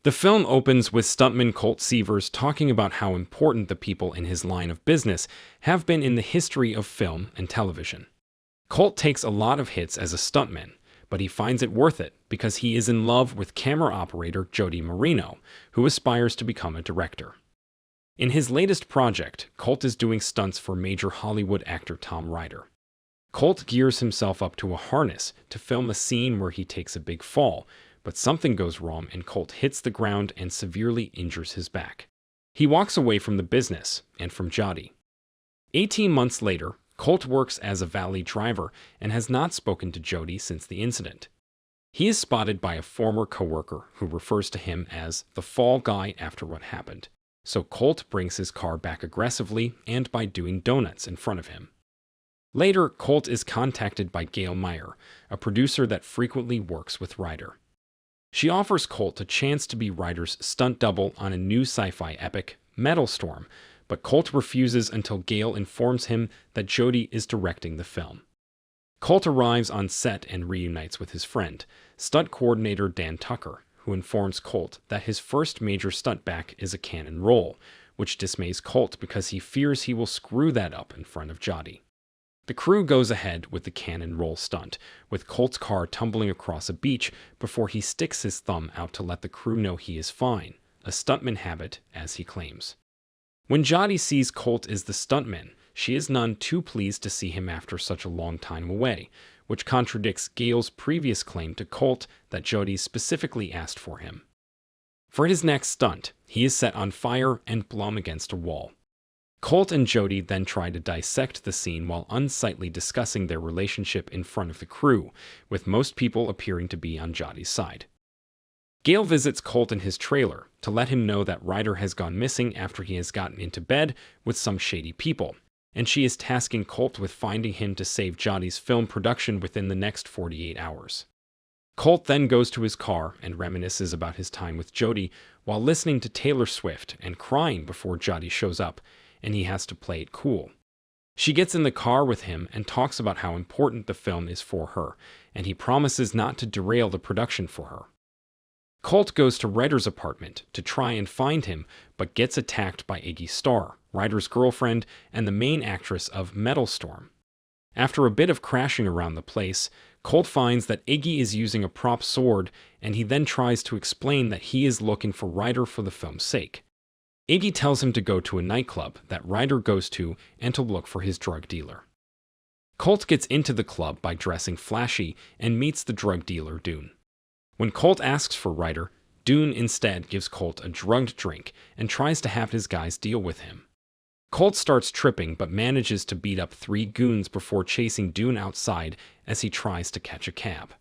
The film opens with stuntman Colt Seavers talking about how important the people in his line of business have been in the history of film and television. Colt takes a lot of hits as a stuntman, but he finds it worth it because he is in love with camera operator Jody Moreno, who aspires to become a director. In his latest project, Colt is doing stunts for major Hollywood actor Ryder. Colt gears himself up to a harness to film a scene where he takes a big fall, but something goes wrong and Colt hits the ground and severely injures his back. He walks away from the business and from Jody. 18 months later, Colt works as a valet driver and has not spoken to Jody since the incident. He is spotted by a former coworker who refers to him as the fall guy after what happened, so Colt brings his car back aggressively and by doing donuts in front of him. Later, Colt is contacted by Gail Meyer, a producer that frequently works with Ryder. She offers Colt a chance to be Ryder's stunt double on a new sci-fi epic, Metalstorm, but Colt refuses until Gail informs him that Jody is directing the film. Colt arrives on set and reunites with his friend, stunt coordinator Dan Tucker, who informs Colt that his first major stunt back is a cannon roll, which dismays Colt because he fears he will screw that up in front of Jody. The crew goes ahead with the cannon roll stunt, with Colt's car tumbling across a beach before he sticks his thumb out to let the crew know he is fine, a stuntman habit, as he claims. When Jody sees Colt is the stuntman, she is none too pleased to see him after such a long time away, which contradicts Gail's previous claim to Colt that Jody specifically asked for him. For his next stunt, he is set on fire and blown against a wall. Colt and Jody then try to dissect the scene while unsightly discussing their relationship in front of the crew, with most people appearing to be on Jody's side. Gail visits Colt in his trailer to let him know that Ryder has gone missing after he has gotten into bed with some shady people, and she is tasking Colt with finding him to save Jody's film production within the next 48 hours. Colt then goes to his car and reminisces about his time with Jody while listening to Taylor Swift and crying before Jody shows up, and he has to play it cool. She gets in the car with him and talks about how important the film is for her, and he promises not to derail the production for her. Colt goes to Ryder's apartment to try and find him, but gets attacked by Iggy Starr, Ryder's girlfriend and the main actress of Metalstorm. After a bit of crashing around the place, Colt finds that Iggy is using a prop sword, and he then tries to explain that he is looking for Ryder for the film's sake. Iggy tells him to go to a nightclub that Ryder goes to and to look for his drug dealer. Colt gets into the club by dressing flashy and meets the drug dealer Dune. When Colt asks for Ryder, Dune instead gives Colt a drugged drink and tries to have his guys deal with him. Colt starts tripping but manages to beat up 3 goons before chasing Dune outside as he tries to catch a cab.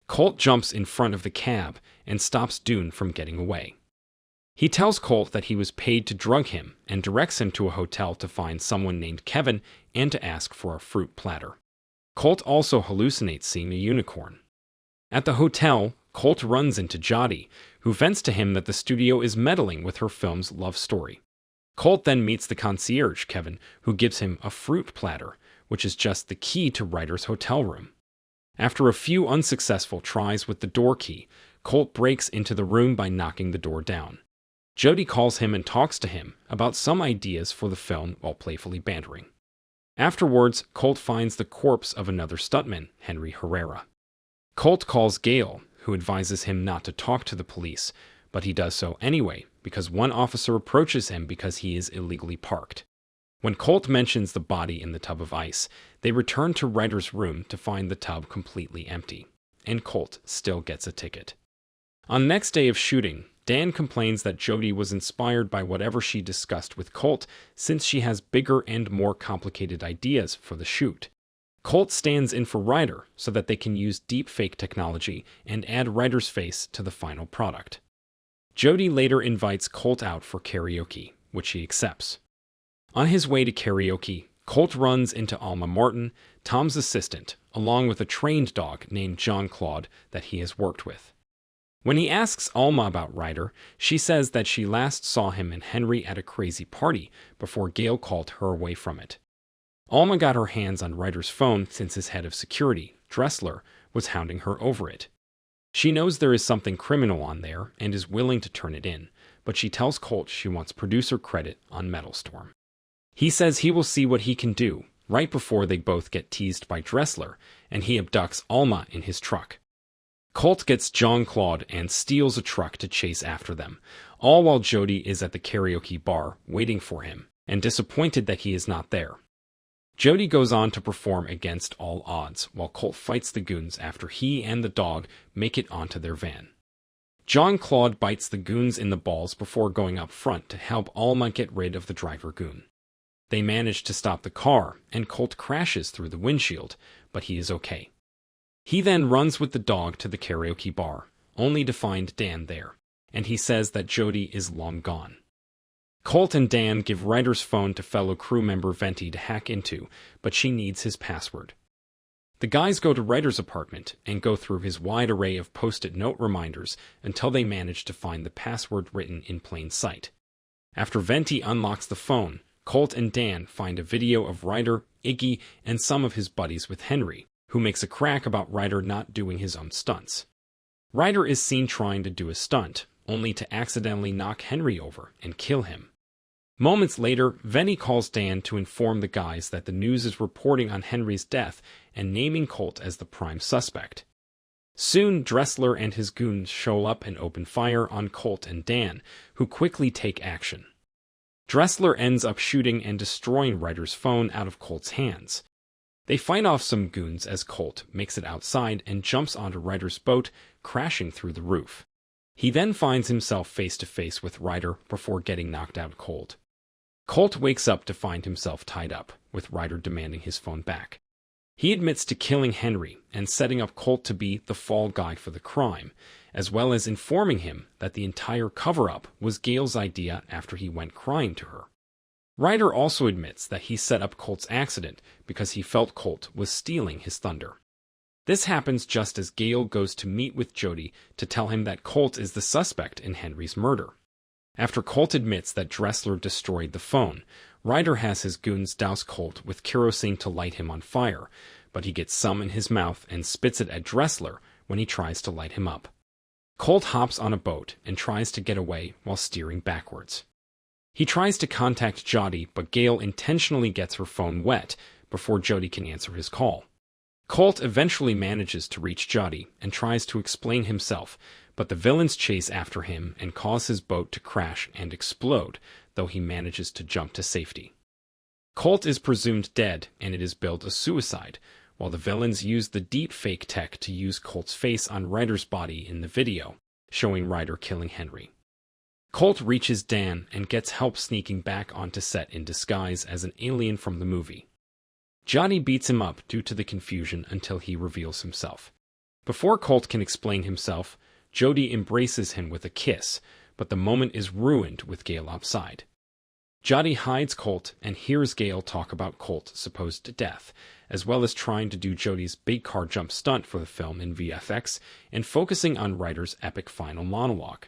Colt jumps in front of the cab and stops Dune from getting away. He tells Colt that he was paid to drug him and directs him to a hotel to find someone named Kevin and to ask for a fruit platter. Colt also hallucinates seeing a unicorn. At the hotel, Colt runs into Jody, who vents to him that the studio is meddling with her film's love story. Colt then meets the concierge, Kevin, who gives him a fruit platter, which is just the key to Ryder's hotel room. After a few unsuccessful tries with the door key, Colt breaks into the room by knocking the door down. Jody calls him and talks to him about some ideas for the film while playfully bantering. Afterwards, Colt finds the corpse of another stuntman, Henry Herrera. Colt calls Gail, who advises him not to talk to the police, but he does so anyway because one officer approaches him because he is illegally parked. When Colt mentions the body in the tub of ice, they return to Ryder's room to find the tub completely empty, and Colt still gets a ticket. On the next day of shooting, Dan complains that Jody was inspired by whatever she discussed with Colt since she has bigger and more complicated ideas for the shoot. Colt stands in for Ryder so that they can use deepfake technology and add Ryder's face to the final product. Jody later invites Colt out for karaoke, which he accepts. On his way to karaoke, Colt runs into Alma Martin, Tom's assistant, along with a trained dog named John Claude that he has worked with. When he asks Alma about Ryder, she says that she last saw him and Henry at a crazy party before Gail called her away from it. Alma got her hands on Ryder's phone since his head of security, Dressler, was hounding her over it. She knows there is something criminal on there and is willing to turn it in, but she tells Colt she wants producer credit on Metalstorm. He says he will see what he can do, right before they both get teased by Dressler, and he abducts Alma in his truck. Colt gets Jean-Claude and steals a truck to chase after them, all while Jody is at the karaoke bar waiting for him, and disappointed that he is not there. Jody goes on to perform against all odds, while Colt fights the goons after he and the dog make it onto their van. Jean-Claude bites the goons in the balls before going up front to help Alma get rid of the driver goon. They manage to stop the car, and Colt crashes through the windshield, but he is okay. He then runs with the dog to the karaoke bar, only to find Dan there, and he says that Jody is long gone. Colt and Dan give Ryder's phone to fellow crew member Venti to hack into, but she needs his password. The guys go to Ryder's apartment and go through his wide array of post-it note reminders until they manage to find the password written in plain sight. After Venti unlocks the phone, Colt and Dan find a video of Ryder, Iggy, and some of his buddies with Henry, who makes a crack about Ryder not doing his own stunts. Ryder is seen trying to do a stunt, only to accidentally knock Henry over and kill him. Moments later, Venti calls Dan to inform the guys that the news is reporting on Henry's death and naming Colt as the prime suspect. Soon, Dressler and his goons show up and open fire on Colt and Dan, who quickly take action. Dressler ends up shooting and destroying Ryder's phone out of Colt's hands. They fight off some goons as Colt makes it outside and jumps onto Ryder's boat, crashing through the roof. He then finds himself face-to-face with Ryder before getting knocked out cold. Colt wakes up to find himself tied up, with Ryder demanding his phone back. He admits to killing Henry and setting up Colt to be the fall guy for the crime, as well as informing him that the entire cover-up was Gail's idea after he went crying to her. Ryder also admits that he set up Colt's accident because he felt Colt was stealing his thunder. This happens just as Gail goes to meet with Jody to tell him that Colt is the suspect in Henry's murder. After Colt admits that Dressler destroyed the phone, Ryder has his goons douse Colt with kerosene to light him on fire, but he gets some in his mouth and spits it at Dressler when he tries to light him up. Colt hops on a boat and tries to get away while steering backwards. He tries to contact Jody, but Gail intentionally gets her phone wet before Jody can answer his call. Colt eventually manages to reach Jody and tries to explain himself, but the villains chase after him and cause his boat to crash and explode, though he manages to jump to safety. Colt is presumed dead, and it is billed a suicide, while the villains use the deep fake tech to use Colt's face on Ryder's body in the video, showing Ryder killing Henry. Colt reaches Dan and gets help sneaking back onto set in disguise as an alien from the movie. Jody beats him up due to the confusion until he reveals himself. Before Colt can explain himself, Jody embraces him with a kiss, but the moment is ruined with Gail outside. Jody hides Colt and hears Gail talk about Colt's supposed death, as well as trying to do Jody's big car jump stunt for the film in VFX and focusing on Ryder's epic final monologue.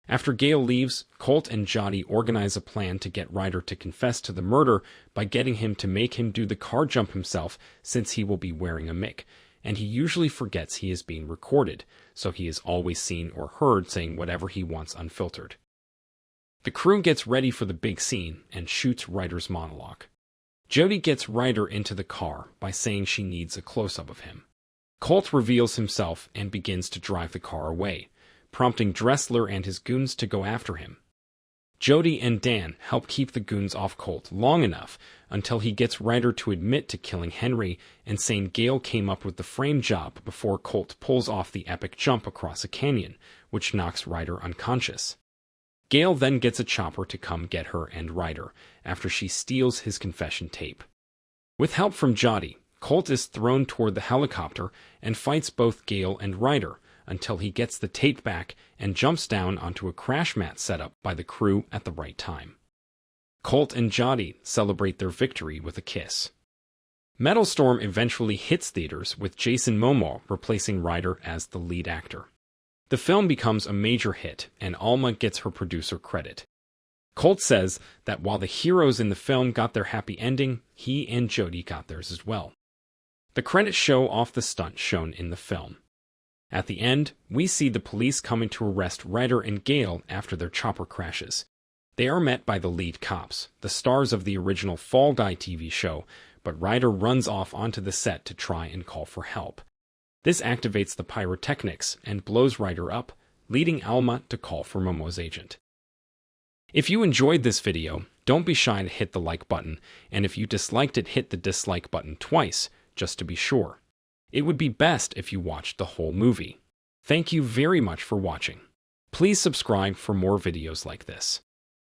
After Gail leaves, Colt and Jody organize a plan to get Ryder to confess to the murder by getting him to make him do the car jump himself since he will be wearing a mic, and he usually forgets he is being recorded, so he is always seen or heard saying whatever he wants unfiltered. The crew gets ready for the big scene and shoots Ryder's monologue. Jody gets Ryder into the car by saying she needs a close-up of him. Colt reveals himself and begins to drive the car away, prompting Dressler and his goons to go after him. Jody and Dan help keep the goons off Colt long enough until he gets Ryder to admit to killing Henry and saying Gail came up with the frame job before Colt pulls off the epic jump across a canyon, which knocks Ryder unconscious. Gail then gets a chopper to come get her and Ryder after she steals his confession tape. With help from Jody, Colt is thrown toward the helicopter and fights both Gail and Ryder until he gets the tape back and jumps down onto a crash mat set up by the crew at the right time. Colt and Jody celebrate their victory with a kiss. Metalstorm eventually hits theaters with Jason Momoa replacing Ryder as the lead actor. The film becomes a major hit, and Alma gets her producer credit. Colt says that while the heroes in the film got their happy ending, he and Jody got theirs as well. The credits show off the stunt shown in the film. At the end, we see the police coming to arrest Ryder and Gail after their chopper crashes. They are met by the lead cops, the stars of the original Fall Guy TV show, but Ryder runs off onto the set to try and call for help. This activates the pyrotechnics and blows Ryder up, leading Alma to call for Momo's agent. If you enjoyed this video, don't be shy to hit the like button, and if you disliked it, hit the dislike button twice, just to be sure. It would be best if you watched the whole movie. Thank you very much for watching. Please subscribe for more videos like this.